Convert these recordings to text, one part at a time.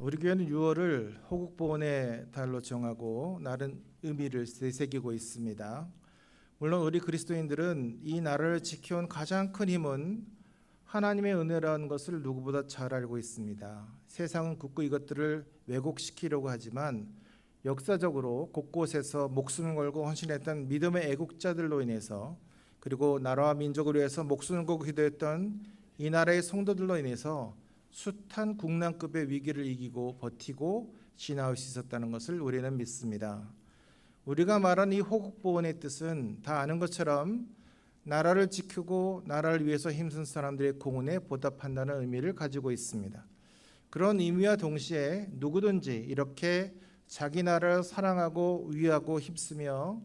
우리 교회는 6월을 호국보훈의 달로 정하고 나름 의미를 되새기고 있습니다. 물론 우리 그리스도인들은 이 나라를 지켜온 가장 큰 힘은 하나님의 은혜라는 것을 누구보다 잘 알고 있습니다. 세상은 굳고 이것들을 왜곡시키려고 하지만 역사적으로 곳곳에서 목숨을 걸고 헌신했던 믿음의 애국자들로 인해서, 그리고 나라와 민족을 위해서 목숨을 걸고 기도했던 이 나라의 성도들로 인해서 숱한 국난급의 위기를 이기고 버티고 지나올 수 있었다는 것을 우리는 믿습니다. 우리가 말하는 이 호국보훈의 뜻은 다 아는 것처럼 나라를 지키고 나라를 위해서 힘쓴 사람들의 공헌에 보답한다는 의미를 가지고 있습니다. 그런 의미와 동시에 누구든지 이렇게 자기 나라를 사랑하고 위하고 힘쓰며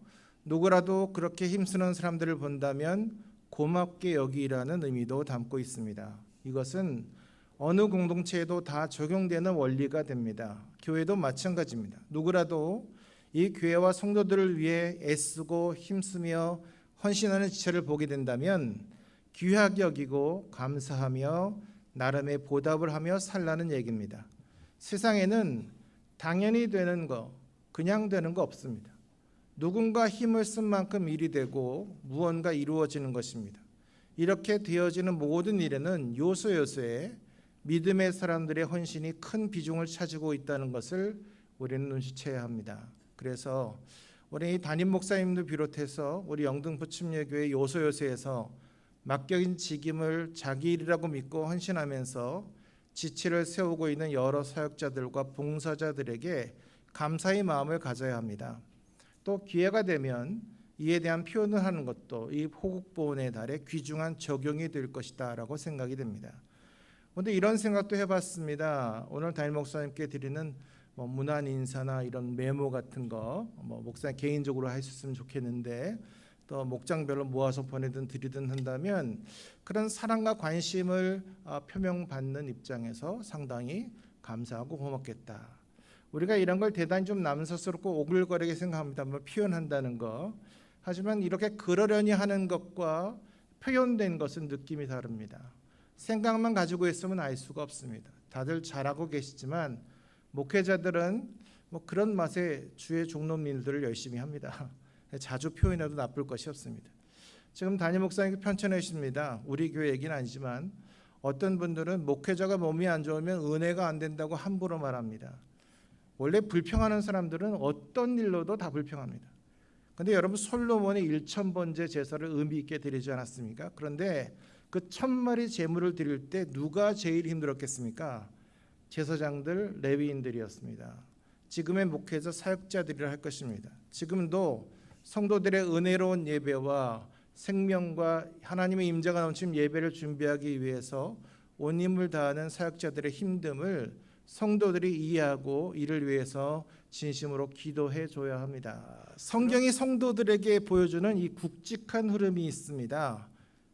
누구라도 그렇게 힘쓰는 사람들을 본다면 고맙게 여기라는 의미도 담고 있습니다. 이것은 어느 공동체에도 다 적용되는 원리가 됩니다. 교회도 마찬가지입니다. 누구라도 이 교회와 성도들을 위해 애쓰고 힘쓰며 헌신하는 지체를 보게 된다면 귀하게 여기고 감사하며 나름의 보답을 하며 살라는 얘기입니다. 세상에는 당연히 되는 거, 그냥 되는 거 없습니다. 누군가 힘을 쓴 만큼 일이 되고 무언가 이루어지는 것입니다. 이렇게 되어지는 모든 일에는 요소요소에 믿음의 사람들의 헌신이 큰 비중을 차지고 있다는 것을 우리는 눈치채야 합니다. 그래서 우리 담임 목사님도 비롯해서 우리 영등 부침예교회 요소요소에서 맡겨진 직임을 자기 일이라고 믿고 헌신하면서 지체를 세우고 있는 여러 사역자들과 봉사자들에게 감사의 마음을 가져야 합니다. 또 기회가 되면 이에 대한 표현을 하는 것도 이 호국보훈의 달에 귀중한 적용이 될 것이다 라고 생각이 됩니다. 그런데 이런 생각도 해봤습니다. 오늘 담임 목사님께 드리는 문안 인사나 이런 메모 같은 거 목사님 개인적으로 하셨으면 좋겠는데, 또 목장별로 모아서 보내든 드리든 한다면 그런 사랑과 관심을 표명받는 입장에서 상당히 감사하고 고맙겠다. 우리가 이런 걸 대단히 좀 남사스럽고 오글거리게 생각합니다. 표현한다는 거. 하지만 이렇게 그러려니 하는 것과 표현된 것은 느낌이 다릅니다. 생각만 가지고 있으면 알 수가 없습니다. 다들 잘하고 계시지만 목회자들은 그런 맛에 주의 종놈 일들을 열심히 합니다. 자주 표현해도 나쁠 것이 없습니다. 지금 담임 목사님께 편찬해 주십니다. 우리 교회 얘기는 아니지만 어떤 분들은 목회자가 몸이 안 좋으면 은혜가 안 된다고 함부로 말합니다. 원래 불평하는 사람들은 어떤 일로도 다 불평합니다. 그런데 여러분, 솔로몬이 1000번째 제사를 의미 있게 드리지 않았습니까? 그런데 그 1000마리 제물을 드릴 때 누가 제일 힘들었겠습니까? 제사장들, 레위인들이었습니다. 지금의 목회자 사역자들이라 할 것입니다. 지금도 성도들의 은혜로운 예배와 생명과 하나님의 임재가 넘치는 예배를 준비하기 위해서 온 힘을 다하는 사역자들의 힘듦을 성도들이 이해하고 이를 위해서 진심으로 기도해 줘야 합니다. 성경이 성도들에게 보여주는 이 굵직한 흐름이 있습니다.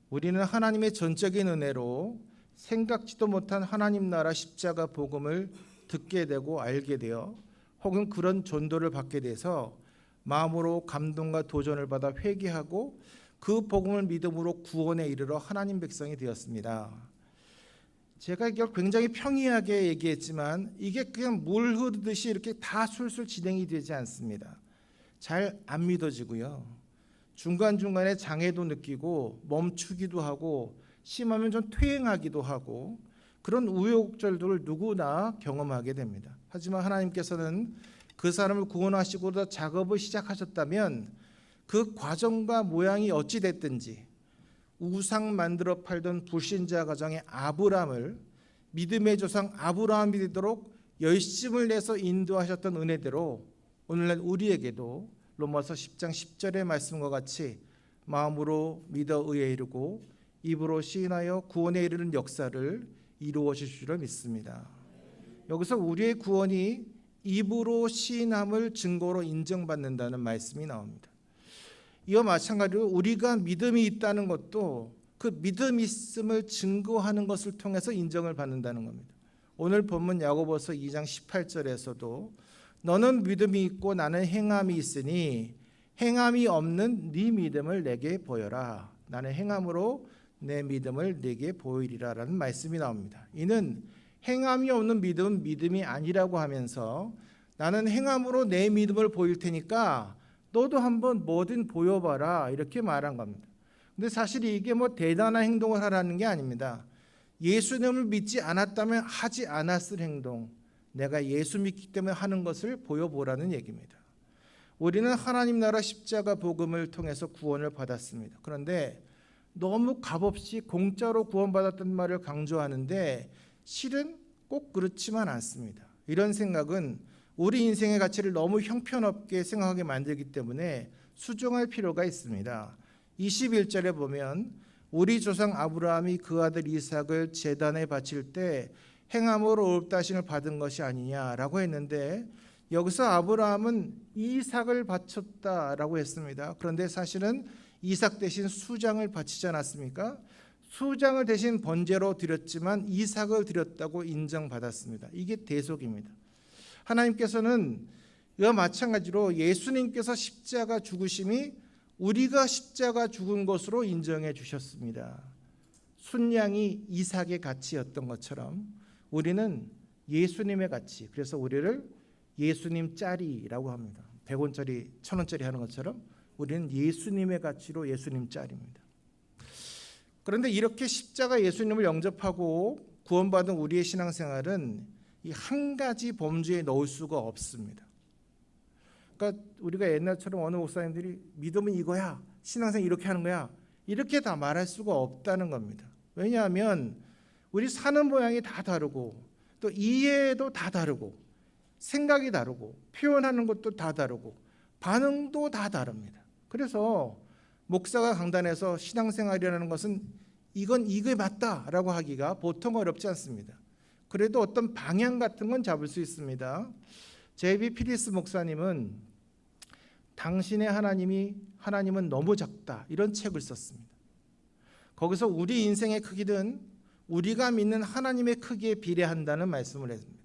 우리는 하나님의 전적인 은혜로 생각지도 못한 하나님 나라 십자가 복음을 듣게 되고 알게 되어 혹은 그런 전도를 받게 돼서 마음으로 감동과 도전을 받아 회개하고 그 복음을 믿음으로 구원에 이르러 하나님 백성이 되었습니다. 제가 이걸 굉장히 평이하게 얘기했지만 이게 그냥 물 흐르듯이 이렇게 다 술술 진행이 되지 않습니다. 잘 안 믿어지고요. 중간중간에 장애도 느끼고 멈추기도 하고 심하면 좀 퇴행하기도 하고 그런 우여곡절들을 누구나 경험하게 됩니다. 하지만 하나님께서는 그 사람을 구원하시고 작업을 시작하셨다면 그 과정과 모양이 어찌 됐든지 우상 만들어 팔던 불신자 가정의 아브라함을 믿음의 조상 아브라함이 되도록 열심을 내서 인도하셨던 은혜대로 오늘날 우리에게도 로마서 10장 10절의 말씀과 같이 마음으로 믿어 의에 이르고 입으로 시인하여 구원에 이르는 역사를 이루어 주실 줄 믿습니다. 여기서 우리의 구원이 입으로 시인함을 증거로 인정받는다는 말씀이 나옵니다. 이와 마찬가지로 우리가 믿음이 있다는 것도 그 믿음이 있음을 증거하는 것을 통해서 인정을 받는다는 겁니다. 오늘 본문 야고보서 2장 18절에서도 너는 믿음이 있고 나는 행함이 있으니 행함이 없는 네 믿음을 내게 보여라. 나는 행함으로 내 믿음을 내게 보이리라 라는 말씀이 나옵니다. 이는 행함이 없는 믿음은 믿음이 아니라고 하면서 나는 행함으로 내 믿음을 보일 테니까 너도 한번 뭐든 보여봐라 이렇게 말한 겁니다. 근데 사실 이게 뭐 대단한 행동을 하라는 게 아닙니다. 예수님을 믿지 않았다면 하지 않았을 행동, 내가 예수 믿기 때문에 하는 것을 보여보라는 얘기입니다. 우리는 하나님 나라 십자가 복음을 통해서 구원을 받았습니다. 그런데 너무 값없이 공짜로 구원받았던 말을 강조하는데 실은 꼭 그렇지만 않습니다. 이런 생각은 우리 인생의 가치를 너무 형편없게 생각하게 만들기 때문에 수정할 필요가 있습니다. 21절에 보면 우리 조상 아브라함이 그 아들 이삭을 제단에 바칠 때 행함으로 의롭다 하심을 받은 것이 아니냐라고 했는데 여기서 아브라함은 이삭을 바쳤다라고 했습니다. 그런데 사실은 이삭 대신 수장을 바치지 않았습니까? 수장을 대신 번제로 드렸지만 이삭을 드렸다고 인정받았습니다. 이게 대속입니다. 하나님께서는 이와 마찬가지로 예수님께서 십자가 죽으심이 우리가 십자가 죽은 것으로 인정해 주셨습니다. 순양이 이삭의 가치였던 것처럼 우리는 예수님의 가치, 그래서 우리를 예수님 짤이라고 합니다. 100원짜리, 1000원짜리 하는 것처럼 우리는 예수님의 가치로 예수님 짤입니다. 그런데 이렇게 십자가 예수님을 영접하고 구원받은 우리의 신앙생활은 이 한 가지 범주에 넣을 수가 없습니다. 그러니까 우리가 옛날처럼 어느 목사님들이 믿음은 이거야, 신앙생활 이렇게 하는 거야, 이렇게 다 말할 수가 없다는 겁니다. 왜냐하면 우리 사는 모양이 다 다르고 또 이해도 다 다르고 생각이 다르고 표현하는 것도 다 다르고 반응도 다 다릅니다. 그래서 목사가 강단에서 신앙생활이라는 것은 이건 이게 맞다라고 하기가 보통 어렵지 않습니다. 그래도 어떤 방향 같은 건 잡을 수 있습니다. 제이비 피리스 목사님은 당신의 하나님은 너무 작다 이런 책을 썼습니다. 거기서 우리 인생의 크기는 우리가 믿는 하나님의 크기에 비례한다는 말씀을 했습니다.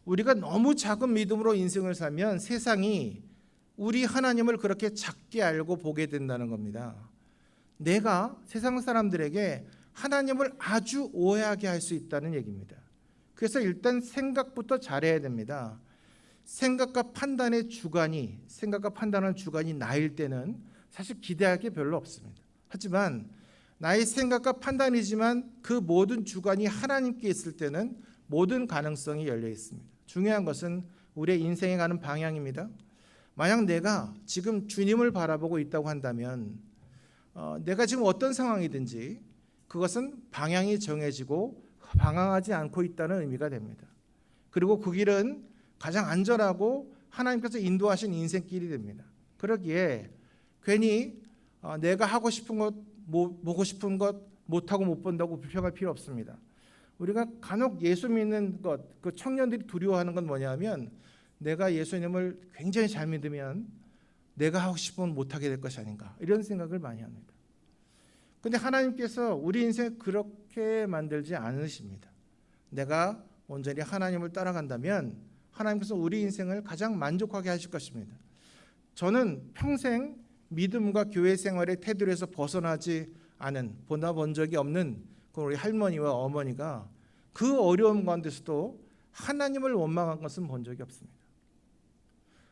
우리가 너무 작은 믿음으로 인생을 살면 세상이 우리 하나님을 그렇게 작게 알고 보게 된다는 겁니다. 내가 세상 사람들에게 하나님을 아주 오해하게 할 수 있다는 얘기입니다. 그래서 일단 생각부터 잘해야 됩니다. 생각과 판단의 주관이, 생각과 판단의 주관이 나일 때는 사실 기대할 게 별로 없습니다. 하지만 나의 생각과 판단이지만 그 모든 주관이 하나님께 있을 때는 모든 가능성이 열려 있습니다. 중요한 것은 우리의 인생에 가는 방향입니다. 만약 내가 지금 주님을 바라보고 있다고 한다면 내가 지금 어떤 상황이든지 그것은 방향이 정해지고 방황하지 않고 있다는 의미가 됩니다. 그리고 그 길은 가장 안전하고 하나님께서 인도하신 인생길이 됩니다. 그러기에 괜히 내가 하고 싶은 것, 보고 싶은 것 못하고 못 본다고 불평할 필요 없습니다. 우리가 간혹 예수 믿는 것, 그 청년들이 두려워하는 건 뭐냐면 내가 예수님을 굉장히 잘 믿으면 내가 하고 싶은 건 못하게 될 것이 아닌가 이런 생각을 많이 합니다. 그런데 하나님께서 우리 인생을 그렇게 만들지 않으십니다. 내가 온전히 하나님을 따라간다면 하나님께서 우리 인생을 가장 만족하게 하실 것입니다. 저는 평생 믿음과 교회 생활의 테두리에서 벗어나지 않은, 보나본 적이 없는 우리 할머니와 어머니가 그 어려움 가운데서도 하나님을 원망한 것은 본 적이 없습니다.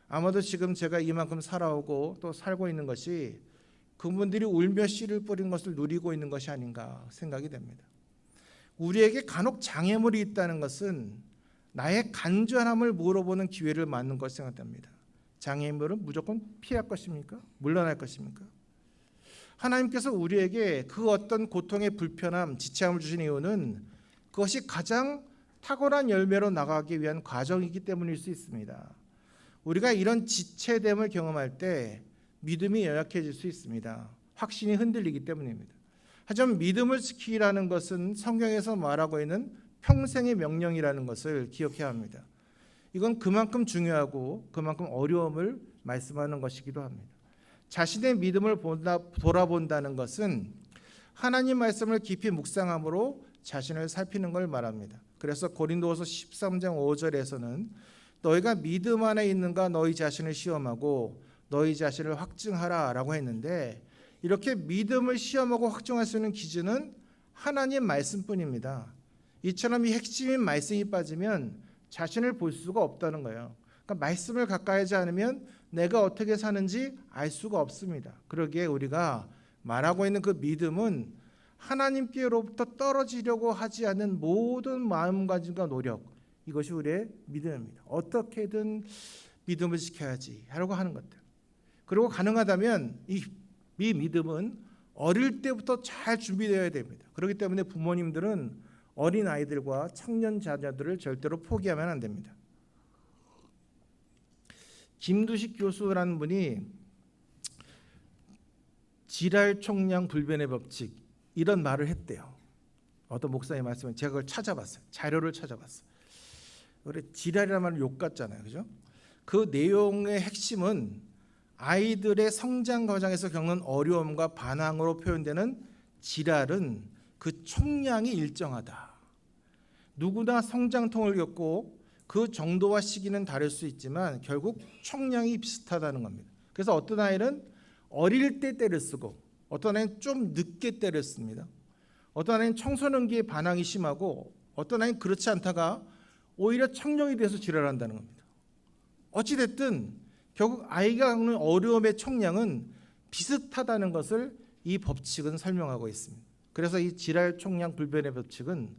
아마도 지금 제가 이만큼 살아오고 또 살고 있는 것이 그분들이 울며 씨를 뿌린 것을 누리고 있는 것이 아닌가 생각이 됩니다. 우리에게 간혹 장애물이 있다는 것은 나의 간절함을 물어보는 기회를 맞는 것 생각됩니다. 장애물은 무조건 피할 것입니까? 물러날 것입니까? 하나님께서 우리에게 그 어떤 고통의 불편함, 지체함을 주신 이유는 그것이 가장 탁월한 열매로 나가기 위한 과정이기 때문일 수 있습니다. 우리가 이런 지체됨을 경험할 때 믿음이 연약해질 수 있습니다. 확신이 흔들리기 때문입니다. 하지만 믿음을 지키라는 것은 성경에서 말하고 있는 평생의 명령이라는 것을 기억해야 합니다. 이건 그만큼 중요하고 그만큼 어려움을 말씀하는 것이기도 합니다. 자신의 믿음을 돌아본다는 것은 하나님 말씀을 깊이 묵상함으로 자신을 살피는 걸 말합니다. 그래서 고린도후서 13장 5절에서는 너희가 믿음 안에 있는가 너희 자신을 시험하고 너희 자신을 확증하라 라고 했는데 이렇게 믿음을 시험하고 확증할 수 있는 기준은 하나님 말씀뿐입니다. 이처럼 이 핵심인 말씀이 빠지면 자신을 볼 수가 없다는 거예요. 그러니까 말씀을 가까이 하지 않으면 내가 어떻게 사는지 알 수가 없습니다. 그러기에 우리가 말하고 있는 그 믿음은 하나님께로부터 떨어지려고 하지 않는 모든 마음가짐과 노력, 이것이 우리의 믿음입니다. 어떻게든 믿음을 지켜야지 하려고 하는 것들. 그리고 가능하다면 이 믿음은 어릴 때부터 잘 준비되어야 됩니다. 그렇기 때문에 부모님들은 어린 아이들과 청년 자녀들을 절대로 포기하면 안 됩니다. 김두식 교수라는 분이 지랄 총량 불변의 법칙, 이런 말을 했대요. 어떤 목사님 말씀은 제가 그걸 찾아봤어요. 자료를 찾아봤어요. 그래, 지랄이라는 말은 욕 같잖아요, 그죠? 그 내용의 핵심은 아이들의 성장 과정에서 겪는 어려움과 반항으로 표현되는 지랄은 그 총량이 일정하다. 누구나 성장통을 겪고 그 정도와 시기는 다를 수 있지만 결국 총량이 비슷하다는 겁니다. 그래서 어떤 아이는 어릴 때 때를 쓰고 어떤 아이는 좀 늦게 때를 씁니다. 어떤 아이는 청소년기에 반항이 심하고 어떤 아이는 그렇지 않다가 오히려 청년이 돼서 지랄한다는 겁니다. 어찌됐든 결국 아이가 겪는 어려움의 총량은 비슷하다는 것을 이 법칙은 설명하고 있습니다. 그래서 이 지랄 총량 불변의 법칙은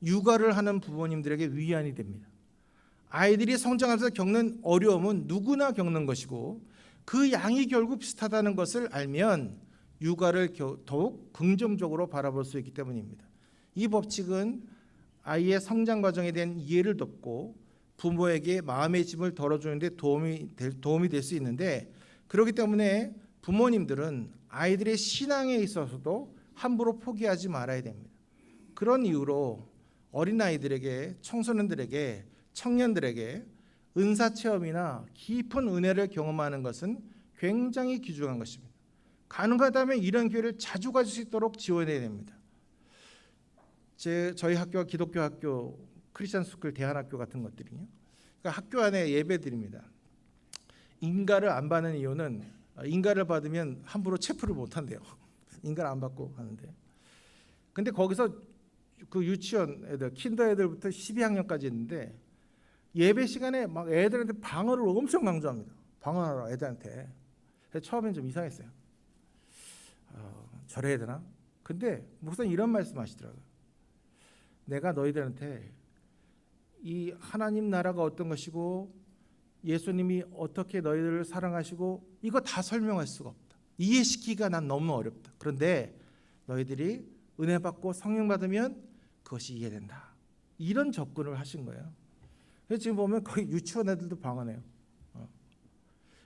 육아를 하는 부모님들에게 위안이 됩니다. 아이들이 성장하면서 겪는 어려움은 누구나 겪는 것이고 그 양이 결국 비슷하다는 것을 알면 육아를 더욱 긍정적으로 바라볼 수 있기 때문입니다. 이 법칙은 아이의 성장 과정에 대한 이해를 돕고 부모에게 마음의 짐을 덜어주는 데 도움이 될 수 있는데, 그렇기 때문에 부모님들은 아이들의 신앙에 있어서도 함부로 포기하지 말아야 됩니다. 그런 이유로 어린아이들에게, 청소년들에게, 청년들에게 은사체험이나 깊은 은혜를 경험하는 것은 굉장히 귀중한 것입니다. 가능하다면 이런 기회를 자주 가질 수 있도록 지원해야 됩니다. 저희 학교가 기독교 학교, 크리스천 스쿨 대안학교 같은 것들이요. 그러니까 학교 안에 예배 드립니다. 인가를 안 받는 이유는 인가를 받으면 함부로 체포를 못 한대요. 인가를 안 받고 하는데. 근데 거기서 그 유치원 애들, 킨더 애들부터 12학년까지 있는데 예배 시간에 막 애들한테 방어를 엄청 강조합니다. 방어하라 애들한테. 처음엔 좀 이상했어요. 저래야 되나? 근데 목사님 이런 말씀하시더라고요. 내가 너희들한테 이 하나님 나라가 어떤 것이고 예수님이 어떻게 너희들을 사랑하시고 이거 다 설명할 수가 없다. 이해시키기가 난 너무 어렵다. 그런데 너희들이 은혜 받고 성령 받으면 그것이 이해된다. 이런 접근을 하신 거예요. 그래서 지금 보면 거의 유치원 애들도 방언해요.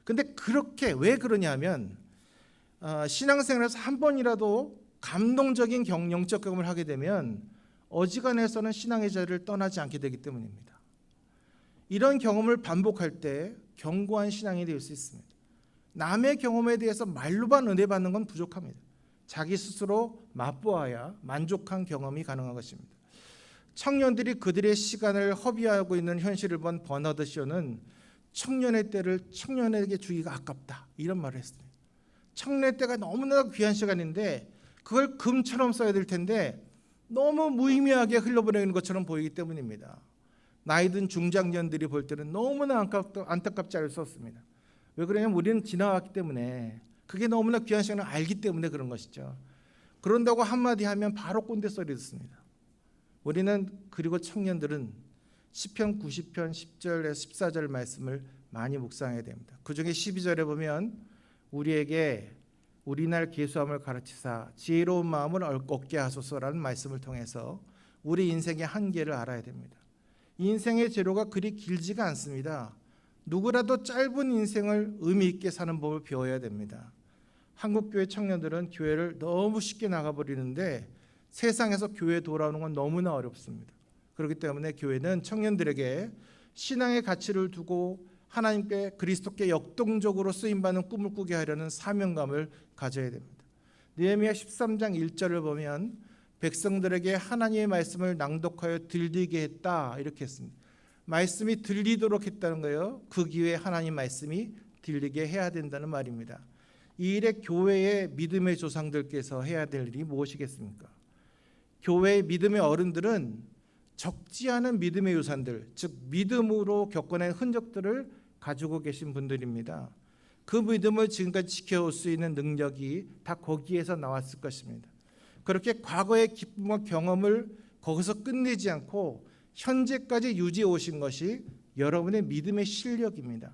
근데 그렇게 왜 그러냐면 신앙생활에서 한 번이라도 감동적인 영적 경험을 하게 되면 어지간해서는 신앙의 자리를 떠나지 않게 되기 때문입니다. 이런 경험을 반복할 때 견고한 신앙이 될 수 있습니다. 남의 경험에 대해서 말로만 은혜 받는 건 부족합니다. 자기 스스로 맛보아야 만족한 경험이 가능한 것입니다. 청년들이 그들의 시간을 허비하고 있는 현실을 본 버나드 쇼는 청년의 때를 청년에게 주기가 아깝다, 이런 말을 했습니다. 청년의 때가 너무나 귀한 시간인데 그걸 금처럼 써야 될 텐데 너무 무의미하게 흘러보내는 것처럼 보이기 때문입니다. 나이든 중장년들이 볼 때는 너무나 안타깝지 않을 수 없습니다. 왜 그러냐면 우리는 지나왔기 때문에, 그게 너무나 귀한 시간을 알기 때문에 그런 것이죠. 그런다고 한마디 하면 바로 꼰대 소리 듣습니다. 우리는, 그리고 청년들은 시편 90편 10절에서 14절 말씀을 많이 묵상해야 됩니다. 그중에 12절에 보면 우리에게 우리날 계수함을 가르치사 지혜로운 마음을 얻게 하소서라는 말씀을 통해서 우리 인생의 한계를 알아야 됩니다. 인생의 제로가 그리 길지가 않습니다. 누구라도 짧은 인생을 의미 있게 사는 법을 배워야 됩니다. 한국교회 청년들은 교회를 너무 쉽게 나가버리는데 세상에서 교회에 돌아오는 건 너무나 어렵습니다. 그렇기 때문에 교회는 청년들에게 신앙의 가치를 두고 하나님께, 그리스도께 역동적으로 쓰임받는 꿈을 꾸게 하려는 사명감을 가져야 됩니다. 느헤미야 13장 1절을 보면 백성들에게 하나님의 말씀을 낭독하여 들리게 했다, 이렇게 했습니다. 말씀이 들리도록 했다는 거예요. 그 기회에 하나님 말씀이 들리게 해야 된다는 말입니다. 이 일에 교회의 믿음의 조상들께서 해야 될 일이 무엇이겠습니까? 교회의 믿음의 어른들은 적지 않은 믿음의 유산들, 즉 믿음으로 겪어낸 흔적들을 가지고 계신 분들입니다. 그 믿음을 지금까지 지켜올 수 있는 능력이 다 거기에서 나왔을 것입니다. 그렇게 과거의 기쁨과 경험을 거기서 끝내지 않고 현재까지 유지해 오신 것이 여러분의 믿음의 실력입니다.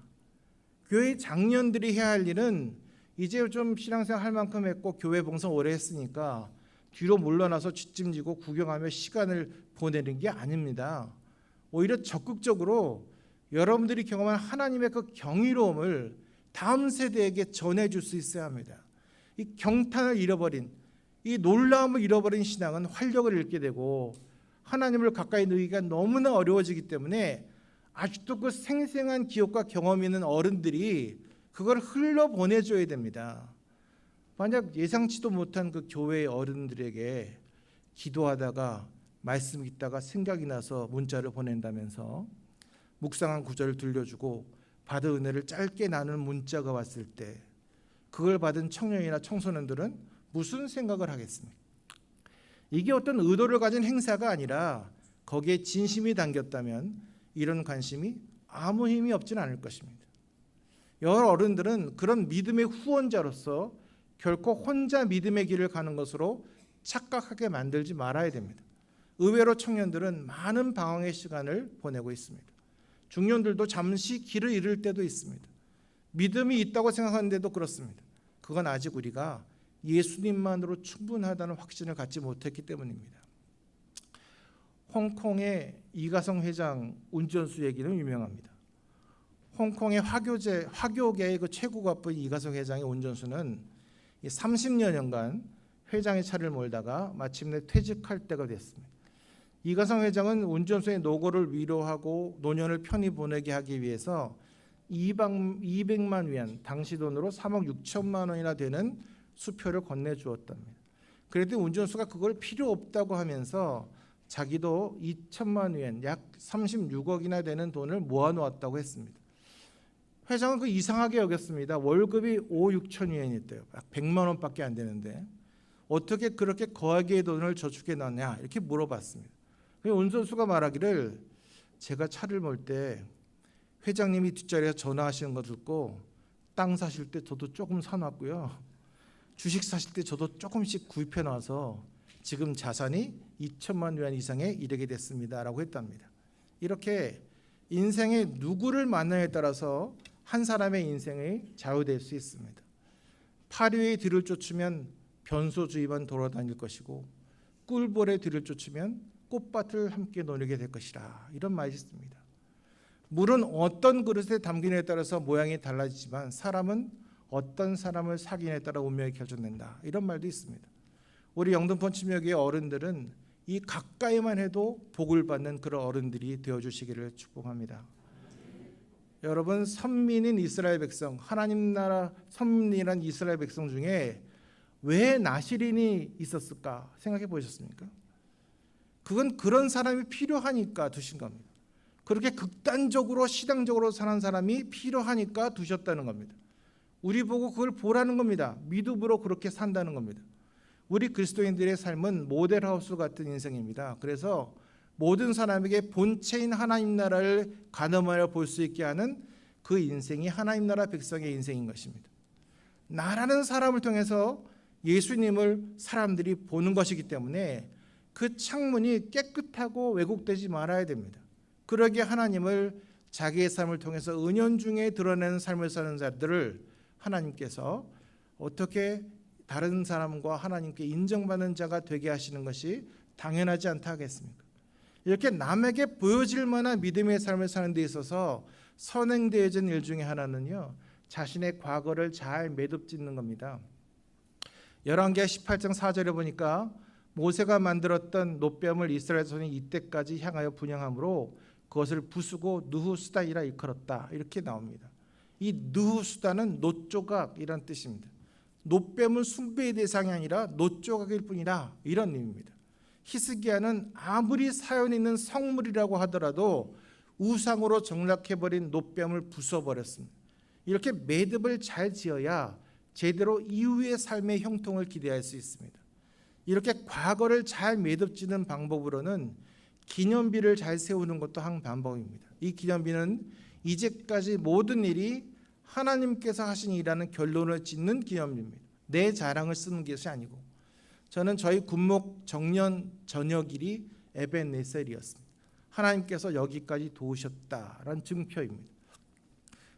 교회 장년들이 해야 할 일은 이제 좀 신앙생활 할 만큼 했고 교회 봉사 오래 했으니까 뒤로 물러나서 뒷짐지고 구경하며 시간을 보내는 게 아닙니다. 오히려 적극적으로 여러분들이 경험한 하나님의 그 경이로움을 다음 세대에게 전해줄 수 있어야 합니다. 이 경탄을 잃어버린, 이 놀라움을 잃어버린 신앙은 활력을 잃게 되고 하나님을 가까이 누리기가 너무나 어려워지기 때문에 아직도 그 생생한 기억과 경험이 있는 어른들이 그걸 흘러보내줘야 됩니다. 만약 예상치도 못한 그 교회의 어른들에게 기도하다가 말씀 읽다가 생각이 나서 문자를 보낸다면서 묵상한 구절을 들려주고 받은 은혜를 짧게 나누는 문자가 왔을 때 그걸 받은 청년이나 청소년들은 무슨 생각을 하겠습니까? 이게 어떤 의도를 가진 행사가 아니라 거기에 진심이 담겼다면 이런 관심이 아무 힘이 없지는 않을 것입니다. 여러 어른들은 그런 믿음의 후원자로서 결코 혼자 믿음의 길을 가는 것으로 착각하게 만들지 말아야 됩니다. 의외로 청년들은 많은 방황의 시간을 보내고 있습니다. 중년들도 잠시 길을 잃을 때도 있습니다. 믿음이 있다고 생각하는데도 그렇습니다. 그건 아직 우리가 예수님만으로 충분하다는 확신을 갖지 못했기 때문입니다. 홍콩의 이가성 회장 운전수 얘기는 유명합니다. 홍콩의 화교계의 그 최고가쁜 이가성 회장의 운전수는 30여년간 회장의 차를 몰다가 마침내 퇴직할 때가 됐습니다. 이가성 회장은 운전수의 노고를 위로하고 노년을 편히 보내게 하기 위해서 200만 위안, 당시 돈으로 3억 6천만 원이나 되는 수표를 건네주었답니다. 그래도 운전수가 그걸 필요 없다고 하면서 자기도 2천만 위안, 약 36억이나 되는 돈을 모아놓았다고 했습니다. 회장은 그 이상하게 여겼습니다. 월급이 5, 6천 위안이었대요. 100만 원밖에 안 되는데 어떻게 그렇게 거하게 돈을 저축해 놨냐 이렇게 물어봤습니다. 운전수가 말하기를 제가 차를 몰 때 회장님이 뒷자리에서 전화하시는 거 듣고 땅 사실 때 저도 조금 사놨고요. 주식 사실 때 저도 조금씩 구입해 놔서 지금 자산이 2천만 위안 이상에 이르게 됐습니다. 라고 했답니다. 이렇게 인생의 누구를 만나에 따라서 한 사람의 인생이 좌우될 수 있습니다. 파리의 뒤를 쫓으면 변소주의만 돌아다닐 것이고 꿀벌의 뒤를 쫓으면 꽃밭을 함께 노리게 될 것이라 이런 말이 있습니다. 물은 어떤 그릇에 담기냐에 따라서 모양이 달라지지만 사람은 어떤 사람을 사귀냐에 따라 운명이 결정된다 이런 말도 있습니다. 우리 영등포 침역의 어른들은 이 가까이만 해도 복을 받는 그런 어른들이 되어주시기를 축복합니다. 여러분 선민인 이스라엘 백성, 하나님 나라 선민이란 이스라엘 백성 중에 왜 나시린이 있었을까 생각해 보셨습니까? 그건 그런 사람이 필요하니까 두신 겁니다. 그렇게 극단적으로 시당적으로 사는 사람이 필요하니까 두셨다는 겁니다. 우리 보고 그걸 보라는 겁니다. 믿음으로 그렇게 산다는 겁니다. 우리 그리스도인들의 삶은 모델하우스 같은 인생입니다. 그래서 모든 사람에게 본체인 하나님 나라를 가늠하여 볼 수 있게 하는 그 인생이 하나님 나라 백성의 인생인 것입니다. 나라는 사람을 통해서 예수님을 사람들이 보는 것이기 때문에 그 창문이 깨끗하고 왜곡되지 말아야 됩니다. 그러기에 하나님을 자기의 삶을 통해서 은연중에 드러내는 삶을 사는 자들을 하나님께서 어떻게 다른 사람과 하나님께 인정받는 자가 되게 하시는 것이 당연하지 않다 하겠습니까? 이렇게 남에게 보여질 만한 믿음의 삶을 사는 데 있어서 선행되어진 일 중에 하나는요, 자신의 과거를 잘 매듭짓는 겁니다. 열왕기하 18장 4절에 보니까 모세가 만들었던 놋뱀을 이스라엘 자손이 이때까지 향하여 분향함으로 그것을 부수고 느후수다이라 일컬었다 이렇게 나옵니다. 이 느후수다는 놋조각이란 뜻입니다. 놋뱀은 숭배의 대상이 아니라 놋조각일 뿐이라 이런 의미입니다. 히스기야는 아무리 사연 있는 성물이라고 하더라도 우상으로 정락해버린 놋뱀을 부숴버렸습니다. 이렇게 매듭을 잘 지어야 제대로 이후의 삶의 형통을 기대할 수 있습니다. 이렇게 과거를 잘 매듭지는 방법으로는 기념비를 잘 세우는 것도 한 방법입니다. 이 기념비는 이제까지 모든 일이 하나님께서 하신 일이라는 결론을 짓는 기념비입니다. 내 자랑을 쓰는 것이 아니고, 저는 저희 군목 정년 저녁일이 에벤네셀이었습니다. 하나님께서 여기까지 도우셨다라는 증표입니다.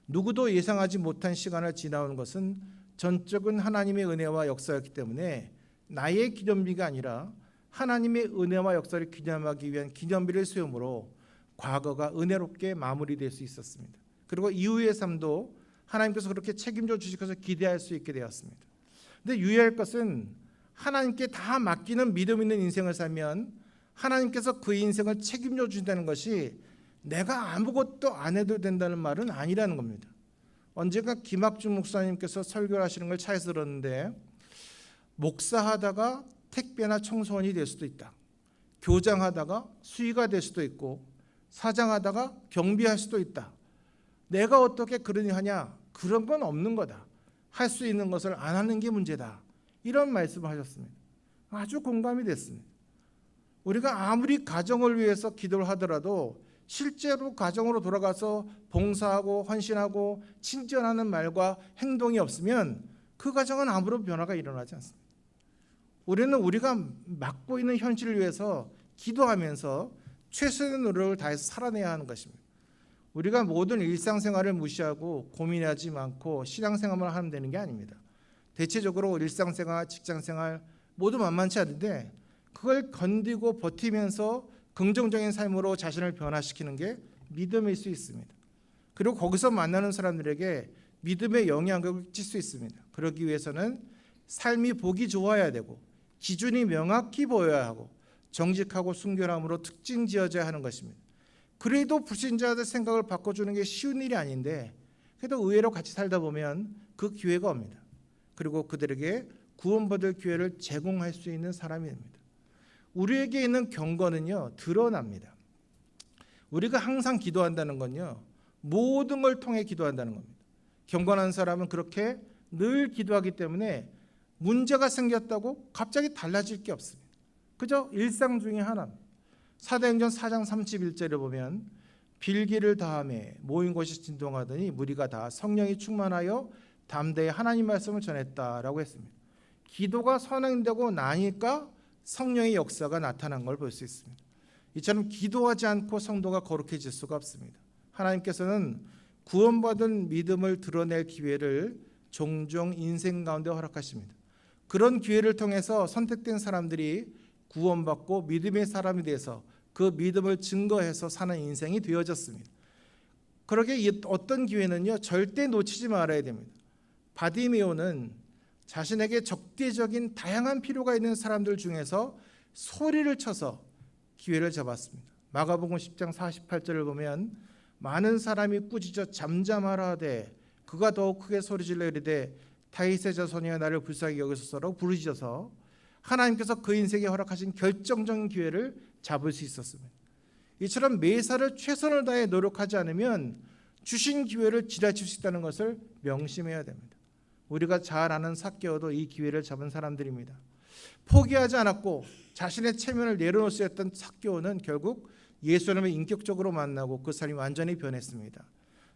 누구도 예상하지 못한 시간을 지나오는 것은 전적인 하나님의 은혜와 역사였기 때문에 나의 기념비가 아니라 하나님의 은혜와 역사를 기념하기 위한 기념비를 세움으로 과거가 은혜롭게 마무리될 수 있었습니다. 그리고 이후의 삶도 하나님께서 그렇게 책임져 주실 것을 기대할 수 있게 되었습니다. 그런데 유의할 것은 하나님께 다 맡기는 믿음 있는 인생을 살면 하나님께서 그 인생을 책임져 주신다는 것이 내가 아무것도 안 해도 된다는 말은 아니라는 겁니다. 언젠가 김학준 목사님께서 설교를 하시는 걸 차에서 들었는데, 목사하다가 택배나 청소원이 될 수도 있다. 교장하다가 수의가 될 수도 있고, 사장하다가 경비할 수도 있다. 내가 어떻게 그러니 하냐? 그런 건 없는 거다. 할 수 있는 것을 안 하는 게 문제다. 이런 말씀을 하셨습니다. 아주 공감이 됐습니다. 우리가 아무리 가정을 위해서 기도를 하더라도 실제로 가정으로 돌아가서 봉사하고 헌신하고 친절하는 말과 행동이 없으면 그 가정은 아무런 변화가 일어나지 않습니다. 우리는 우리가 맡고 있는 현실을 위해서 기도하면서 최선의 노력을 다해서 살아내야 하는 것입니다. 우리가 모든 일상생활을 무시하고 고민하지 않고 신앙생활만 하면 되는 게 아닙니다. 대체적으로 일상생활, 직장생활 모두 만만치 않은데 그걸 건디고 버티면서 긍정적인 삶으로 자신을 변화시키는 게 믿음일 수 있습니다. 그리고 거기서 만나는 사람들에게 믿음의 영향력을 끼칠 수 있습니다. 그러기 위해서는 삶이 보기 좋아야 되고 기준이 명확히 보여야 하고 정직하고 순결함으로 특징 지어져야 하는 것입니다. 그래도 불신자들 생각을 바꿔주는 게 쉬운 일이 아닌데 그래도 의외로 같이 살다 보면 그 기회가 옵니다. 그리고 그들에게 구원받을 기회를 제공할 수 있는 사람이 됩니다. 우리에게 있는 경건은요, 드러납니다. 우리가 항상 기도한다는 건요, 모든 걸 통해 기도한다는 겁니다. 경건한 사람은 그렇게 늘 기도하기 때문에 문제가 생겼다고 갑자기 달라질 게 없습니다. 그저 일상 중에 하나입니다. 사도행전 4장 31절에 보면 빌기를 다하며 모인 곳이 진동하더니 무리가 다 성령이 충만하여 담대히 하나님 말씀을 전했다라고 했습니다. 기도가 선행되고 나니까 성령의 역사가 나타난 걸 볼 수 있습니다. 이처럼 기도하지 않고 성도가 거룩해질 수가 없습니다. 하나님께서는 구원받은 믿음을 드러낼 기회를 종종 인생 가운데 허락하십니다. 그런 기회를 통해서 선택된 사람들이 구원받고 믿음의 사람이 돼서 그 믿음을 증거해서 사는 인생이 되어졌습니다. 그러게 어떤 기회는요, 절대 놓치지 말아야 됩니다. 바디메오는 자신에게 적대적인 다양한 필요가 있는 사람들 중에서 소리를 쳐서 기회를 잡았습니다. 마가복음 10장 48절을 보면 많은 사람이 꾸짖어 잠잠하라 하되 그가 더욱 크게 소리질러 이르되 다윗의 자손이여 나를 불쌍히 여기소서라고 부르짖어서 하나님께서 그 인생에 허락하신 결정적인 기회를 잡을 수 있었습니다. 이처럼 매사를 최선을 다해 노력하지 않으면 주신 기회를 지나칠 수 있다는 것을 명심해야 됩니다. 우리가 잘 아는 삭개오도 이 기회를 잡은 사람들입니다. 포기하지 않았고 자신의 체면을 내려놓을 수 있었던 삭개오는 결국 예수님을 인격적으로 만나고 그 삶이 완전히 변했습니다.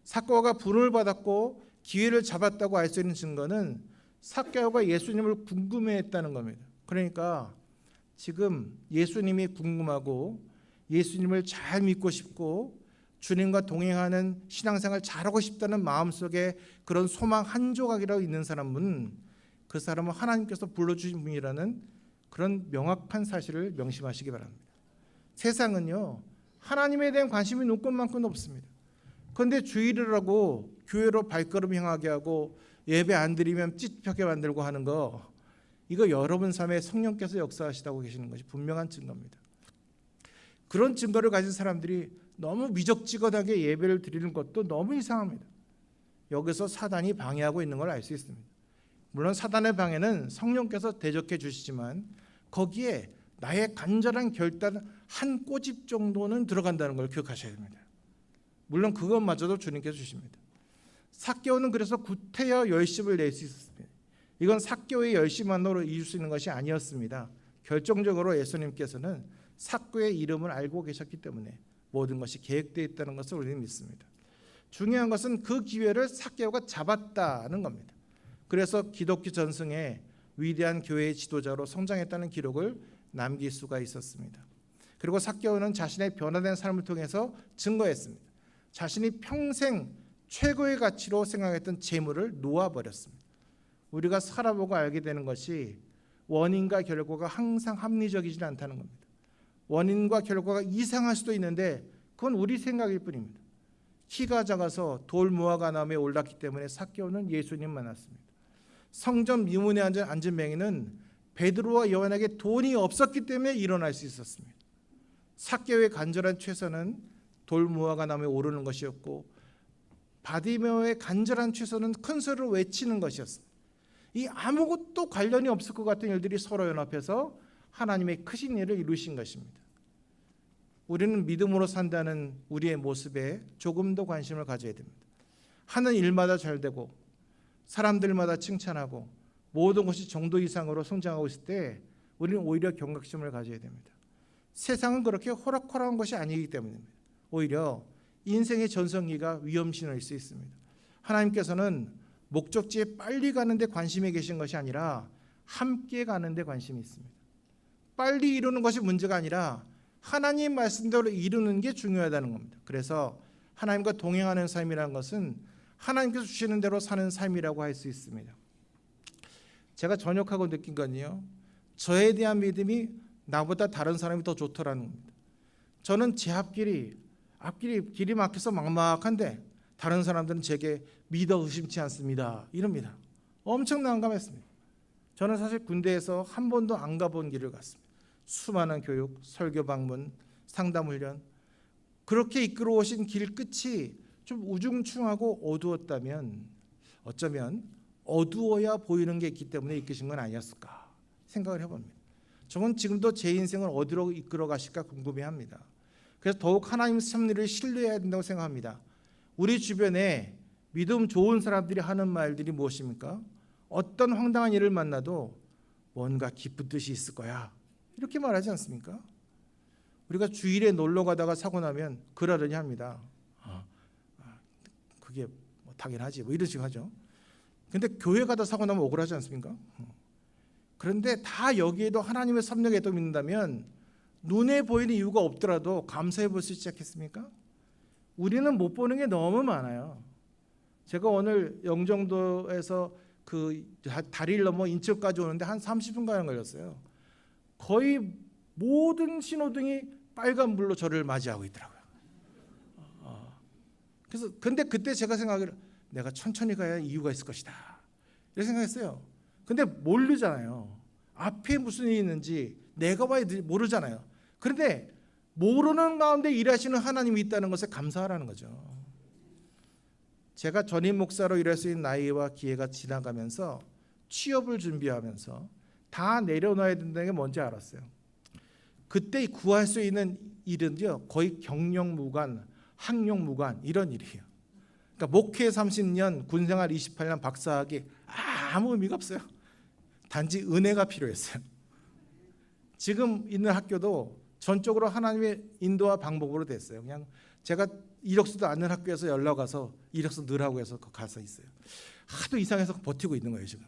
삭개오가 부름을 받았고 기회를 잡았다고 알 수 있는 증거는 삭개오가 예수님을 궁금해했다는 겁니다. 그러니까 지금 예수님이 궁금하고 예수님을 잘 믿고 싶고 주님과 동행하는 신앙생활 잘하고 싶다는 마음속에 그런 소망 한 조각이라도 있는 사람은 그 사람은 하나님께서 불러주신 분이라는 그런 명확한 사실을 명심하시기 바랍니다. 세상은요, 하나님에 대한 관심이 눈꽃만큼 없습니다. 그런데 주일을 하고 교회로 발걸음 향하게 하고 예배 안 드리면 찝쩍하게 만들고 하는 거, 이거 여러분 삶에 성령께서 역사하시다고 계시는 것이 분명한 증거입니다. 그런 증거를 가진 사람들이 너무 미적지근하게 예배를 드리는 것도 너무 이상합니다. 여기서 사단이 방해하고 있는 걸 알 수 있습니다. 물론 사단의 방해는 성령께서 대적해 주시지만 거기에 나의 간절한 결단 한 꼬집 정도는 들어간다는 걸 기억하셔야 됩니다. 물론 그것마저도 주님께서 주십니다. 삭개오는 그래서 구태여 열심을 낼 수 있었습니다. 이건 삭개오의 열심만으로 이룰 수 있는 것이 아니었습니다. 결정적으로 예수님께서는 삭개오의 이름을 알고 계셨기 때문에 모든 것이 계획되어 있다는 것을 우리는 믿습니다. 중요한 것은 그 기회를 삭개오가 잡았다는 겁니다. 그래서 기독교 전승에 위대한 교회의 지도자로 성장했다는 기록을 남길 수가 있었습니다. 그리고 삭개오는 자신의 변화된 삶을 통해서 증거했습니다. 자신이 평생 최고의 가치로 생각했던 재물을 놓아버렸습니다. 우리가 살아보고 알게 되는 것이 원인과 결과가 항상 합리적이지 않다는 겁니다. 원인과 결과가 이상할 수도 있는데 그건 우리 생각일 뿐입니다. 키가 작아서 돌 무화과나무에 올랐기 때문에 삭개오는 예수님 만났습니다. 성전 미문에 앉은 맹인은 베드로와 요한에게 돈이 없었기 때문에 일어날 수 있었습니다. 삭개오의 간절한 최선은 돌 무화과나무에 오르는 것이었고 바디메오의 간절한 최선은 큰 소리로 외치는 것이었습니다. 이 아무것도 관련이 없을 것 같은 일들이 서로 연합해서 하나님의 크신 일을 이루신 것입니다. 우리는 믿음으로 산다는 우리의 모습에 조금 더 관심을 가져야 됩니다. 하는 일마다 잘 되고 사람들마다 칭찬하고 모든 것이 정도 이상으로 성장하고 있을 때 우리는 오히려 경각심을 가져야 됩니다. 세상은 그렇게 호락호락한 것이 아니기 때문입니다. 오히려 인생의 전성기가 위험신호일 수 있습니다. 하나님께서는 목적지에 빨리 가는 데 관심이 계신 것이 아니라 함께 가는 데 관심이 있습니다. 빨리 이루는 것이 문제가 아니라 하나님 말씀대로 이루는 게 중요하다는 겁니다. 그래서 하나님과 동행하는 삶이라는 것은 하나님께서 주시는 대로 사는 삶이라고 할 수 있습니다. 제가 전역하고 느낀 건요, 저에 대한 믿음이 나보다 다른 사람이 더 좋더라는 겁니다. 저는 제 앞길이 막혀서 막막한데 다른 사람들은 제게 믿어 의심치 않습니다 이럽니다. 엄청 난감했습니다. 저는 사실 군대에서 한 번도 안 가본 길을 갔습니다. 수많은 교육, 설교 방문, 상담 훈련, 그렇게 이끌어 오신 길 끝이 좀 우중충하고 어두웠다면 어쩌면 어두워야 보이는 게 있기 때문에 이끄신 건 아니었을까 생각을 해봅니다. 저는 지금도 제 인생을 어디로 이끌어 가실까 궁금해합니다. 그래서 더욱 하나님 섭리를 신뢰해야 된다고 생각합니다. 우리 주변에 믿음 좋은 사람들이 하는 말들이 무엇입니까? 어떤 황당한 일을 만나도 뭔가 기쁜 뜻이 있을 거야 이렇게 말하지 않습니까? 우리가 주일에 놀러 가다가 사고 나면 그러려니 합니다. 그게 뭐 당연하지 뭐 이런 식으로 하죠. 근데 교회 가다 사고 나면 억울하지 않습니까? 그런데 다 여기에도 하나님의 섭리가 있다고 믿는다면 눈에 보이는 이유가 없더라도 감사해 볼 수 있지 않겠습니까? 우리는 못 보는 게 너무 많아요. 제가 오늘 영종도에서 그 다리를 넘어 인천까지 오는데 한 30분가량 걸렸어요. 거의 모든 신호등이 빨간불로 저를 맞이하고 있더라고요. 그래서 근데 그때 제가 생각을 내가 천천히 가야 이유가 있을 것이다 이렇게 생각했어요. 근데 모르잖아요. 앞에 무슨 일이 있는지 내가 봐야 모르잖아요. 그런데 모르는 가운데 일하시는 하나님이 있다는 것에 감사하라는 거죠. 제가 전임 목사로 일할 수 있는 나이와 기회가 지나가면서 취업을 준비하면서 다 내려놔야 된다는 게 뭔지 알았어요. 그때 구할 수 있는 일은요 거의 경영무관, 학령무관 이런 일이에요. 그러니까 목회 30년, 군생활 28년, 박사학위 아무 의미가 없어요. 단지 은혜가 필요했어요. 지금 있는 학교도 전적으로 하나님의 인도와 방법으로 됐어요. 그냥 제가 이력서도 않는 학교에서 연락 와서 이력서 넣으라고 해서 가서 있어요. 하도 이상해서 버티고 있는 거예요 지금.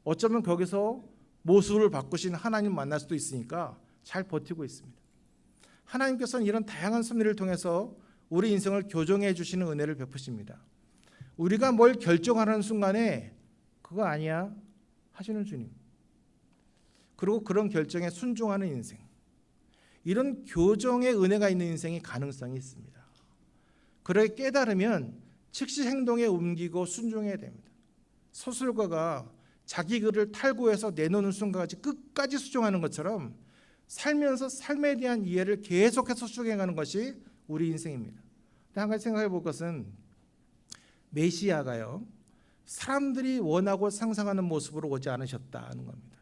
어쩌면 거기서 모수를 바꾸신 하나님 만날 수도 있으니까 잘 버티고 있습니다. 하나님께서는 이런 다양한 섭리를 통해서 우리 인생을 교정해 주시는 은혜를 베푸십니다. 우리가 뭘 결정하는 순간에 그거 아니야 하시는 주님, 그리고 그런 결정에 순종하는 인생, 이런 교정의 은혜가 있는 인생이 가능성이 있습니다. 그렇게 깨달으면 즉시 행동에 옮기고 순종해야 됩니다. 서술가가 자기 글을 탈고해서 내놓는 순간까지 끝까지 수정하는 것처럼 살면서 삶에 대한 이해를 계속해서 수정해가는 것이 우리 인생입니다. 한 가지 생각해 볼 것은 메시아가요 사람들이 원하고 상상하는 모습으로 오지 않으셨다는 겁니다.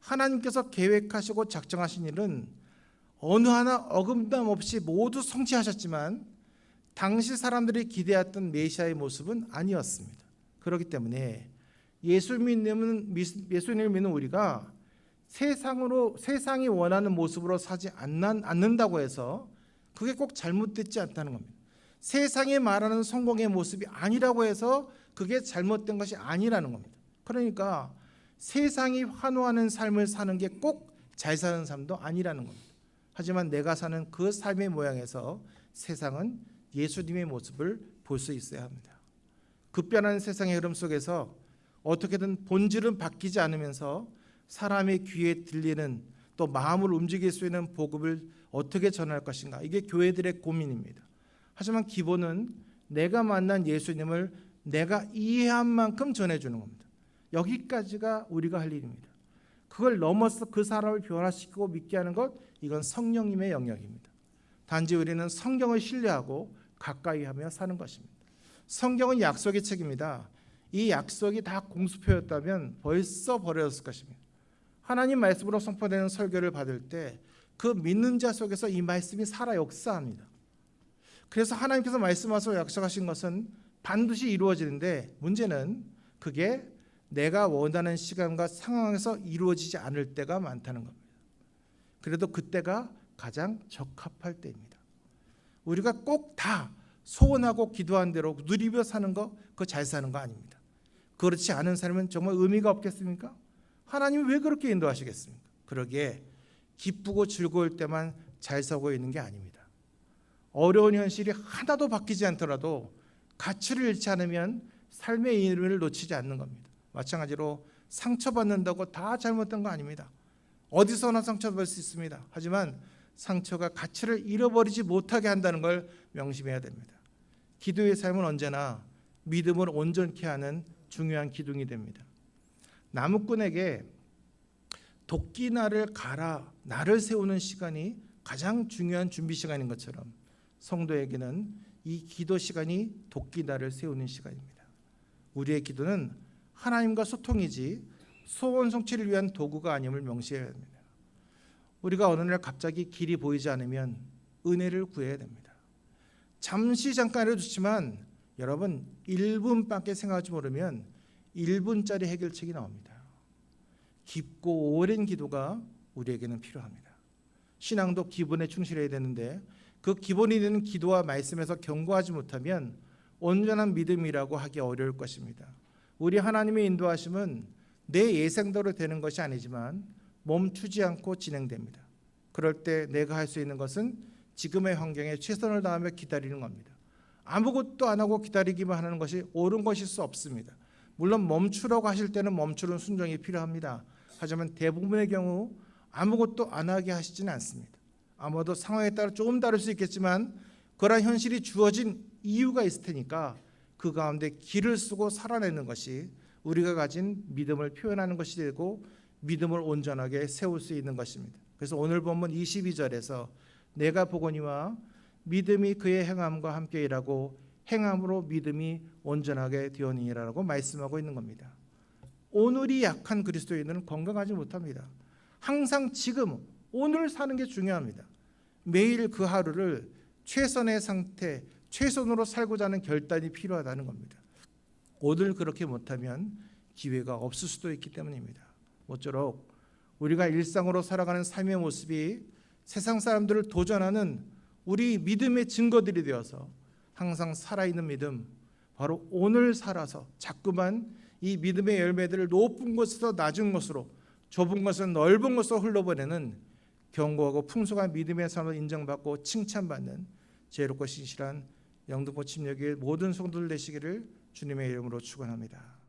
하나님께서 계획하시고 작정하신 일은 어느 하나 어금담 없이 모두 성취하셨지만 당시 사람들이 기대했던 메시아의 모습은 아니었습니다. 그렇기 때문에 예수님을 믿는 우리가 세상이 원하는 모습으로 사지 않는다고 해서 그게 꼭 잘못됐지 않다는 겁니다. 세상이 말하는 성공의 모습이 아니라고 해서 그게 잘못된 것이 아니라는 겁니다. 그러니까 세상이 환호하는 삶을 사는 게 꼭 잘 사는 삶도 아니라는 겁니다. 하지만 내가 사는 그 삶의 모양에서 세상은 예수님의 모습을 볼 수 있어야 합니다. 급변하는 세상의 흐름 속에서 어떻게든 본질은 바뀌지 않으면서 사람의 귀에 들리는 또 마음을 움직일 수 있는 복음을 어떻게 전할 것인가, 이게 교회들의 고민입니다. 하지만 기본은 내가 만난 예수님을 내가 이해한 만큼 전해주는 겁니다. 여기까지가 우리가 할 일입니다. 그걸 넘어서 그 사람을 변화시키고 믿게 하는 것, 이건 성령님의 영역입니다. 단지 우리는 성경을 신뢰하고 가까이 하며 사는 것입니다. 성경은 약속의 책입니다. 이 약속이 다 공수표였다면 벌써 버려졌을 것입니다. 하나님 말씀으로 선포되는 설교를 받을 때 그 믿는 자 속에서 이 말씀이 살아 역사합니다. 그래서 하나님께서 말씀하셔서 약속하신 것은 반드시 이루어지는데, 문제는 그게 내가 원하는 시간과 상황에서 이루어지지 않을 때가 많다는 겁니다. 그래도 그때가 가장 적합할 때입니다. 우리가 꼭 다 소원하고 기도한 대로 누리며 사는 거, 그거 잘 사는 거 아닙니다. 그렇지 않은 삶은 정말 의미가 없겠습니까? 하나님이 왜 그렇게 인도하시겠습니까? 그러기에 기쁘고 즐거울 때만 잘 살고 있는 게 아닙니다. 어려운 현실이 하나도 바뀌지 않더라도 가치를 잃지 않으면 삶의 의미를 놓치지 않는 겁니다. 마찬가지로 상처받는다고 다 잘못된 거 아닙니다. 어디서나 상처받을 수 있습니다. 하지만 상처가 가치를 잃어버리지 못하게 한다는 걸 명심해야 됩니다. 기도의 삶은 언제나 믿음을 온전케 하는 중요한 기둥이 됩니다. 나무꾼에게 도끼날을 갈아 날을 세우는 시간이 가장 중요한 준비 시간인 것처럼 성도에게는 이 기도 시간이 도끼날을 세우는 시간입니다. 우리의 기도는 하나님과 소통이지 소원 성취를 위한 도구가 아님을 명시해야 합니다. 우리가 어느 날 갑자기 길이 보이지 않으면 은혜를 구해야 됩니다. 잠깐이라도 좋지만 여러분 1분밖에 생각하지 모르면 1분짜리 해결책이 나옵니다. 깊고 오랜 기도가 우리에게는 필요합니다. 신앙도 기본에 충실해야 되는데 그 기본이 되는 기도와 말씀에서 경고하지 못하면 온전한 믿음이라고 하기 어려울 것입니다. 우리 하나님의 인도하심은 내 예상대로 되는 것이 아니지만 멈추지 않고 진행됩니다. 그럴 때 내가 할 수 있는 것은 지금의 환경에 최선을 다하며 기다리는 겁니다. 아무것도 안 하고 기다리기만 하는 것이 옳은 것일 수 없습니다. 물론 멈추라고 하실 때는 멈추는 순종이 필요합니다. 하지만 대부분의 경우 아무것도 안 하게 하시지는 않습니다. 아마도 상황에 따라 조금 다를 수 있겠지만 그러한 현실이 주어진 이유가 있을 테니까 그 가운데 길을 쓰고 살아내는 것이 우리가 가진 믿음을 표현하는 것이 되고 믿음을 온전하게 세울 수 있는 것입니다. 그래서 오늘 본문 22절에서 내가 보거니와 믿음이 그의 행함과 함께 일하고 행함으로 믿음이 온전하게 되었느니라고 말씀하고 있는 겁니다. 오늘이 약한 그리스도인은 건강하지 못합니다. 항상 지금 오늘 사는 게 중요합니다. 매일 그 하루를 최선의 상태, 최선으로 살고자 하는 결단이 필요하다는 겁니다. 오늘 그렇게 못하면 기회가 없을 수도 있기 때문입니다. 모쪼록 우리가 일상으로 살아가는 삶의 모습이 세상 사람들을 도전하는 우리 믿음의 증거들이 되어서 항상 살아있는 믿음, 바로 오늘 살아서 자꾸만 이 믿음의 열매들을 높은 곳에서 낮은 곳으로, 좁은 곳에서 넓은 곳으로 흘러보내는 견고하고 풍성한 믿음의 삶을 인정받고 칭찬받는 지혜롭고 신실한 영등포 침례교회 모든 성도들 되시기를 주님의 이름으로 축원합니다.